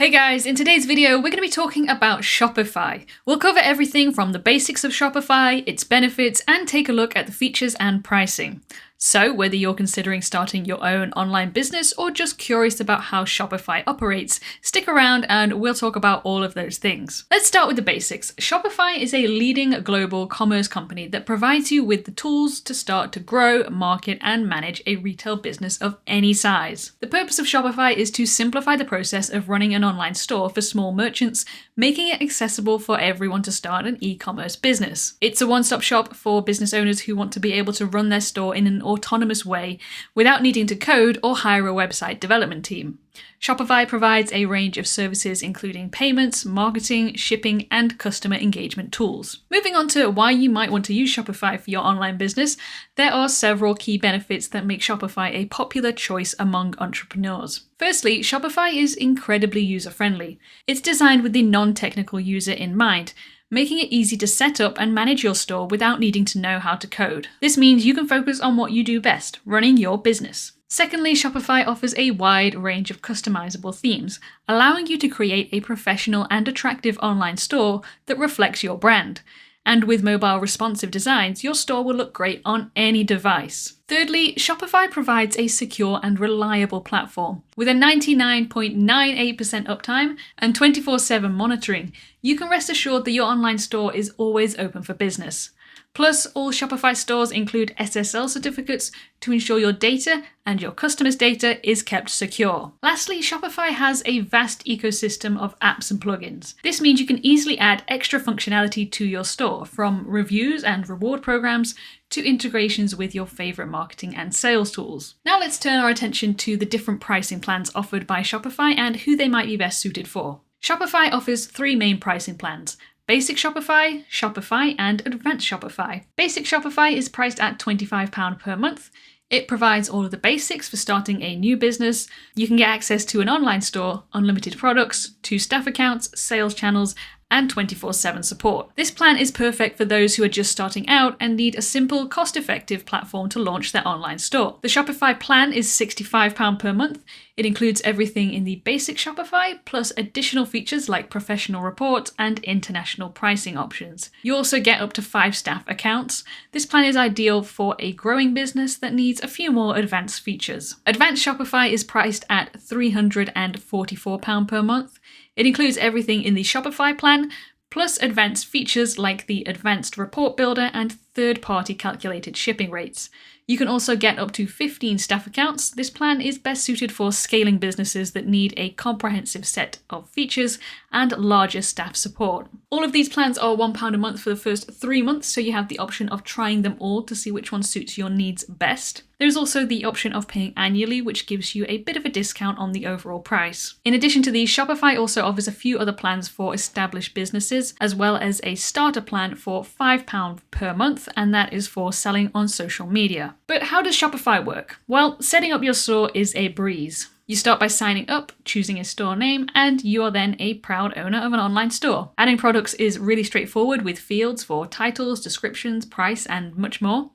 Hey guys, in today's video, we're going to be talking about Shopify. We'll cover everything from the basics of Shopify, its benefits, and take a look at the features and pricing. So whether you're considering starting your own online business or just curious about how Shopify operates, stick around and we'll talk about all of those things. Let's start with the basics. Shopify is a leading global commerce company that provides you with the tools to start to grow, market, and manage a retail business of any size. The purpose of Shopify is to simplify the process of running an online store for small merchants, making it accessible for everyone to start an e-commerce business. It's a one-stop shop for business owners who want to be able to run their store in an autonomous way without needing to code or hire a website development team. Shopify provides a range of services including payments, marketing, shipping, and customer engagement tools. Moving on to why you might want to use Shopify for your online business, there are several key benefits that make Shopify a popular choice among entrepreneurs. Firstly, Shopify is incredibly user-friendly. It's designed with the non-technical user in mind, making it easy to set up and manage your store without needing to know how to code. This means you can focus on what you do best, running your business. Secondly, Shopify offers a wide range of customizable themes, allowing you to create a professional and attractive online store that reflects your brand. And with mobile responsive designs, your store will look great on any device. Thirdly, Shopify provides a secure and reliable platform. With a 99.98% uptime and 24/7 monitoring, you can rest assured that your online store is always open for business. Plus, all Shopify stores include SSL certificates to ensure your data and your customers' data is kept secure. Lastly, Shopify has a vast ecosystem of apps and plugins. This means you can easily add extra functionality to your store, from reviews and reward programs to integrations with your favorite marketing and sales tools. Now let's turn our attention to the different pricing plans offered by Shopify and who they might be best suited for. Shopify offers three main pricing plans: Basic Shopify, Shopify, and Advanced Shopify. Basic Shopify is priced at £25 per month. It provides all of the basics for starting a new business. You can get access to an online store, unlimited products, 2 staff accounts, sales channels, and 24/7 support. This plan is perfect for those who are just starting out and need a simple, cost-effective platform to launch their online store. The Shopify plan is £65 per month. It includes everything in the basic Shopify, plus additional features like professional reports and international pricing options. You also get up to 5 staff accounts. This plan is ideal for a growing business that needs a few more advanced features. Advanced Shopify is priced at £344 per month. It includes everything in the Shopify plan, plus advanced features like the Advanced Report Builder and third-party calculated shipping rates. You can also get up to 15 staff accounts. This plan is best suited for scaling businesses that need a comprehensive set of features and larger staff support. All of these plans are £1 a month for the first 3 months, so you have the option of trying them all to see which one suits your needs best. There's also the option of paying annually, which gives you a bit of a discount on the overall price. In addition to these, Shopify also offers a few other plans for established businesses, as well as a starter plan for £5 per month, and that is for selling on social media. But how does Shopify work? Well, setting up your store is a breeze. You start by signing up, choosing a store name, and you are then a proud owner of an online store. Adding products is really straightforward with fields for titles, descriptions, price, and much more.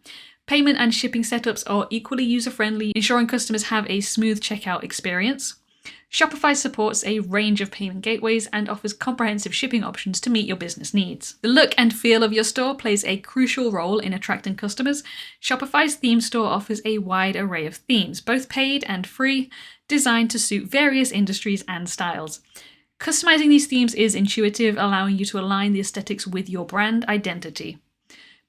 Payment and shipping setups are equally user-friendly, ensuring customers have a smooth checkout experience. Shopify supports a range of payment gateways and offers comprehensive shipping options to meet your business needs. The look and feel of your store plays a crucial role in attracting customers. Shopify's theme store offers a wide array of themes, both paid and free, designed to suit various industries and styles. Customizing these themes is intuitive, allowing you to align the aesthetics with your brand identity.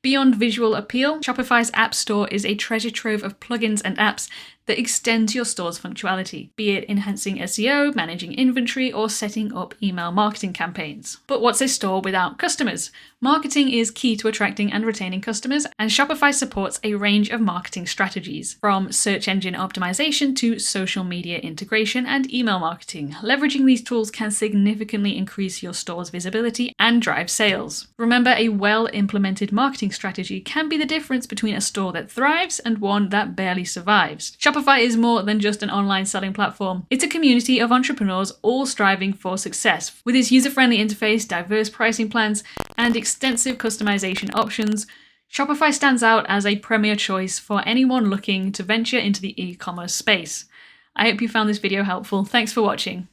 Beyond visual appeal, Shopify's App Store is a treasure trove of plugins and apps that extends your store's functionality, be it enhancing SEO, managing inventory, or setting up email marketing campaigns. But what's a store without customers? Marketing is key to attracting and retaining customers, and Shopify supports a range of marketing strategies, from search engine optimization to social media integration and email marketing. Leveraging these tools can significantly increase your store's visibility and drive sales. Remember, a well-implemented marketing strategy can be the difference between a store that thrives and one that barely survives. Shopify is more than just an online selling platform. It's a community of entrepreneurs all striving for success. With its user-friendly interface, diverse pricing plans, and extensive customization options, Shopify stands out as a premier choice for anyone looking to venture into the e-commerce space. I hope you found this video helpful. Thanks for watching.